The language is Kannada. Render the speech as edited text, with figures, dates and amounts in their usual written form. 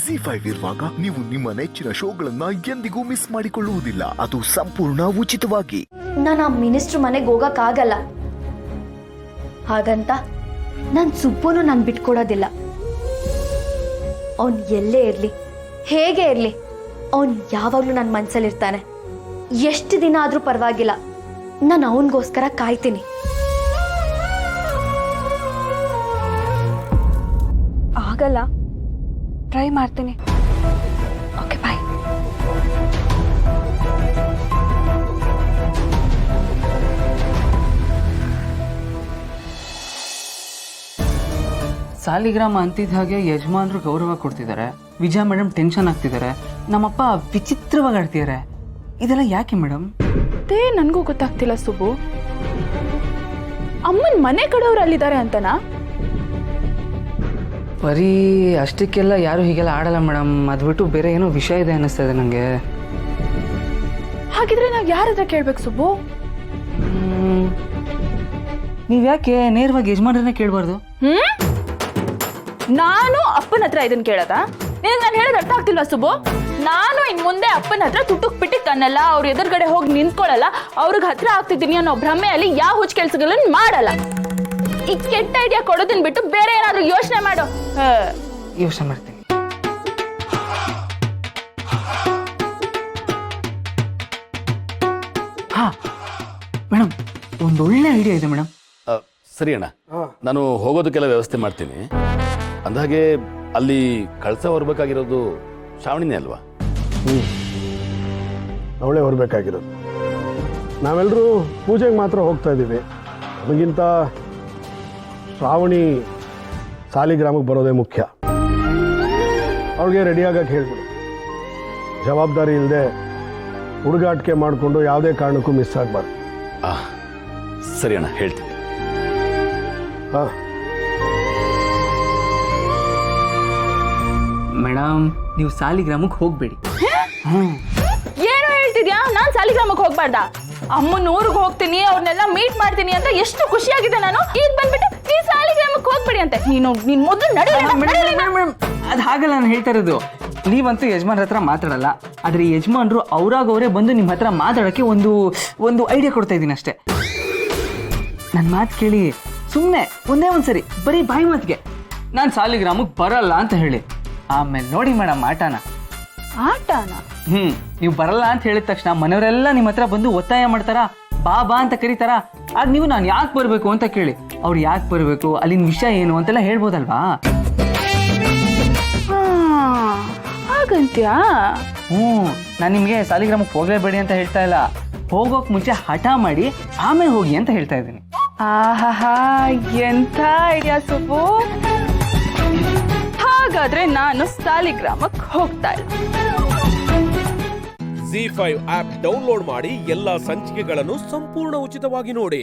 ZEE5 ಇರುವಾಗ ನೀವು ನಿಮ್ಮ ನೆಚ್ಚಿನ ಶೋಗಳನ್ನ ಎಂದಿಗೂ ಮಿಸ್ ಮಾಡಿಕೊಳ್ಳುವುದಿಲ್ಲ. ಅದು ಸಂಪೂರ್ಣ ಉಚಿತವಾಗಿ. ನಾನು ಆ ಮಿನಿಸ್ಟ್ರ್ ಮನೆಗೆ ಹೋಗಕ್ಕಾಗಲ್ಲ. ಹಾಗಂತ ನನ್ನ ಸುಬ್ಬುನು ನಾನು ಬಿಟ್ಕೊಡೋದಿಲ್ಲ. ಅವನ್ ಎಲ್ಲೇ ಇರ್ಲಿ, ಹೇಗೆ ಇರ್ಲಿ, ಅವನ್ ಯಾವಾಗ್ಲೂ ನನ್ನ ಮನ್ಸಲ್ಲಿರ್ತಾನೆ. ಎಷ್ಟು ದಿನ ಆದ್ರೂ ಪರವಾಗಿಲ್ಲ, ನಾನು ಅವನಿಗೋಸ್ಕರ ಕಾಯ್ತೀನಿ. ಆಗಲ್ಲ, ಟ್ರೈ ಮಾಡ್ತೀನಿ. ಓಕೆ, ಬಾಯ್. ಸಾಲಿಗ್ರಾಮ ಅಂತಿದ್ದ ಹಾಗೆ ಯಜಮಾನ್ರು ಗೌರವ ಕೊಡ್ತಿದ್ದಾರೆ, ವಿಜಯ ಮೇಡಮ್ ಟೆನ್ಷನ್ ಆಗ್ತಿದ್ದಾರೆ, ನಮ್ಮಪ್ಪ ವಿಚಿತ್ರವಾಗಿ ಆಡ್ತಿದ್ದಾರೆ. ಇದೆಲ್ಲ ಯಾಕೆ ಮೇಡಮ್? ಅದೇ ನನಗೂ ಗೊತ್ತಾಗ್ತಿಲ್ಲ ಸುಬ್ಬು. ಅಮ್ಮನ ಮನೆ ಕಡೆಯವ್ರು ಅಲ್ಲಿದ್ದಾರೆ ಅಂತನಾ? ಬರೀ ಅಷ್ಟಕ್ಕೆಲ್ಲ ಯಾರು ಹೀಗೆಲ್ಲ ಆಡಲ್ಲ ಮೇಡಮ್. ಅದು ಬಿಟ್ಟು ಬೇರೆ ಏನೋ ವಿಷಯ ಇದೆ ಅನ್ನಿಸ್ತಾ ಇದೆ ನನಗೆ. ಹಾಗಿದ್ರೆ ನಾವು ಯಾರ ಹತ್ರ ಕೇಳ್ಬೇಕು ಸುಬ್ಬು? ನೀವು ಯಾಕೆ ನೇರವಾಗಿ ಯಜಮಾನ್ರನ್ನೇ ಕೇಳಬಾರ್ದು? ನಾನು ಅಪ್ಪನ ಹತ್ರ ಇದನ್ನ ಕೇಳದ? ನಿನಗೆ ನಾನು ಹೇಳೋದು ಅರ್ಥ ಆಗ್ತಿಲ್ವಾ ಸುಬ್ಬು? ನಾನು ಇನ್ ಮುಂದೆ ಅಪ್ಪನ ಹತ್ರ ತುಟ್ಟುಕ್ ಪಿಟ್ಟಿಕ್ ಅನ್ನಲ್ಲ, ಅವ್ರ ಎದುರುಗಡೆ ಹೋಗಿ ನಿಂತ್ಕೊಳ್ಳಲ್ಲ, ಅವ್ರಿಗೆ ಹತ್ರ ಆಗ್ತಿದ್ದೀನಿ ಅನ್ನೋ ಭ್ರಮೆಯಲ್ಲಿ ಯಾವ ಹುಚ್ಚ ಕೆಲ್ಸಗಳನ್ನ ಮಾಡಲ್ಲ. ಈ ಕೆಟ್ಟ ಐಡಿಯಾ ಕೊಡೋದನ್ನ ಬಿಟ್ಟು ಬೇರೆ ಏನಾದ್ರೂ ಯೋಚನೆ ಮಾಡು. ಯೋಚನೆ ಮಾಡ್ತೀನಿ. ಹಾ ಮೇಡಮ್, ಒಂದೊಳ್ಳೆ ಐಡಿಯಾ ಇದೆ ಮೇಡಮ್. ಸರಿ ಅಣ್ಣ, ನಾನು ಹೋಗೋದಕ್ಕೆಲ್ಲ ವ್ಯವಸ್ಥೆ ಮಾಡ್ತೀನಿ. ಅಂದಹಾಗೆ ಅಲ್ಲಿ ಕಳಸ ಹೊರಬೇಕಾಗಿರೋದು ಶ್ರಾವಣಿನೇ ಅಲ್ವಾ? ಅವಳೇ ಹೊರಬೇಕಾಗಿರೋದು. ನಾವೆಲ್ಲರೂ ಪೂಜೆಗೆ ಮಾತ್ರ ಹೋಗ್ತಾ ಇದ್ದೀವಿ. ನಮಗಿಂತ ಶ್ರಾವಣಿ ಸಾಲಿಗ್ರಾಮಕ್ಕೆ ಬರೋದೇ ಮುಖ್ಯ. ಅವಳಿಗೆ ರೆಡಿಯಾಗಕ್ಕೆ ಹೇಳ್ಬಿಡು. ಜವಾಬ್ದಾರಿ ಇಲ್ಲದೆ ಹುಡುಗಾಟಿಕೆ ಮಾಡಿಕೊಂಡು ಯಾವುದೇ ಕಾರಣಕ್ಕೂ ಮಿಸ್ ಆಗಬಾರ್ದು. ಸರಿ ಅಣ್ಣ, ಹೇಳ್ತೀನಿ. ಹಾಂ ಮೇಡಮ್, ನೀವು ಸಾಲಿಗ್ರಾಮಕ್ಕೆ ಹೋಗ್ಬೇಡಿ. ಏನು ಹೇಳ್ತಿದ್ಯಾ? ನಾನ್ ಸಾಲಿಗ್ರಾಮಕ್ಕೆ ಹೋಗ್ಬಾರ್ದಾ? ಅಮ್ಮನ ಊರಿಗೆ ಹೋಗ್ತೀನಿ, ಅವ್ರನ್ನೆಲ್ಲ ಮೀಟ್ ಮಾಡ್ತೀನಿ ಅಂತ ಎಷ್ಟು ಖುಷಿಯಾಗಿದೆ ನಾನು. ಈಗ ಬಂದ್ಬಿಟ್ಟು ಈ ಸಾಲಿಗ್ರಾಮಕ್ಕೆ ಹೋಗ್ಬೇಡಿ ಅಂತ ನೀನ್ ಮೊದಲು ಅದು ಹಾಗಲ್ಲ ನಾನು ಹೇಳ್ತಾ ಇರೋದು. ನೀವಂತೂ ಯಜಮಾನ್ರ ಹತ್ರ ಮಾತಾಡಲ್ಲ, ಆದ್ರೆ ಯಜಮಾನ್ರು ಅವರೇ ಬಂದು ನಿಮ್ಮ ಹತ್ರ ಮಾತಾಡೋಕ್ಕೆ ಒಂದು ಐಡಿಯಾ ಕೊಡ್ತಾ ಇದ್ದೀನಿ ಅಷ್ಟೇ. ನನ್ನ ಮಾತು ಕೇಳಿ, ಸುಮ್ಮನೆ ಒಂದೇ ಒಂದ್ಸರಿ ಬರೀ ಬಾಯಿ ಮಾತಿಗೆ ನಾನು ಸಾಲಿಗ್ರಾಮಕ್ಕೆ ಬರಲ್ಲ ಅಂತ ಹೇಳಿ. ಆಮೇಲೆ ನೋಡಿ ಮೇಡಮ್ ಆಟನ. ನೀವು ಬರಲ್ಲ ಅಂತ ಹೇಳಿದ ತಕ್ಷಣ ಮನೆಯವರೆಲ್ಲ ನಿಮ್ಮ ಹತ್ರ ಬಂದು ಒತ್ತಾಯ ಮಾಡ್ತಾರ, ಬಾ ಅಂತ ಕರೀತಾರ. ಆಗ ನೀವು ನಾನು ಯಾಕೆ ಬರಬೇಕು ಅಂತ ಕೇಳಿ, ಅವ್ರು ಯಾಕೆ ಬರಬೇಕು, ಅಲ್ಲಿನ ವಿಷಯ ಏನು ಅಂತೆಲ್ಲ ಹೇಳ್ಬೋದಲ್ವಾ? ಹಾಗಂತ್ಯಾ? ನಾನು ನಿಮಗೆ ಸಾಲಿಗ್ರಾಮಕ್ಕೆ ಹೋಗಲೇಬೇಡಿ ಅಂತ ಹೇಳ್ತಾ ಇಲ್ಲ, ಹೋಗೋಕ್ ಮುಂಚೆ ಹಠ ಮಾಡಿ ಆಮೇಲೆ ಹೋಗಿ ಅಂತ ಹೇಳ್ತಾ ಇದ್ದೀನಿ. ಆಹಾ, ಎಂಥ ಐಡಿಯಾ ಸುಬ್ಬು. ಹಾಗಾದ್ರೆ ನಾನು ಸಾಲಿಗ್ರಾಮಕ್ಕೆ ಹೋಗ್ತಾ ಇಲ್ಲ. ZEE5 ಆಪ್ ಡೌನ್ಲೋಡ್ ಮಾಡಿ ಎಲ್ಲಾ ಸಂಚಿಕೆಗಳನ್ನು ಸಂಪೂರ್ಣ ಉಚಿತವಾಗಿ ನೋಡಿ.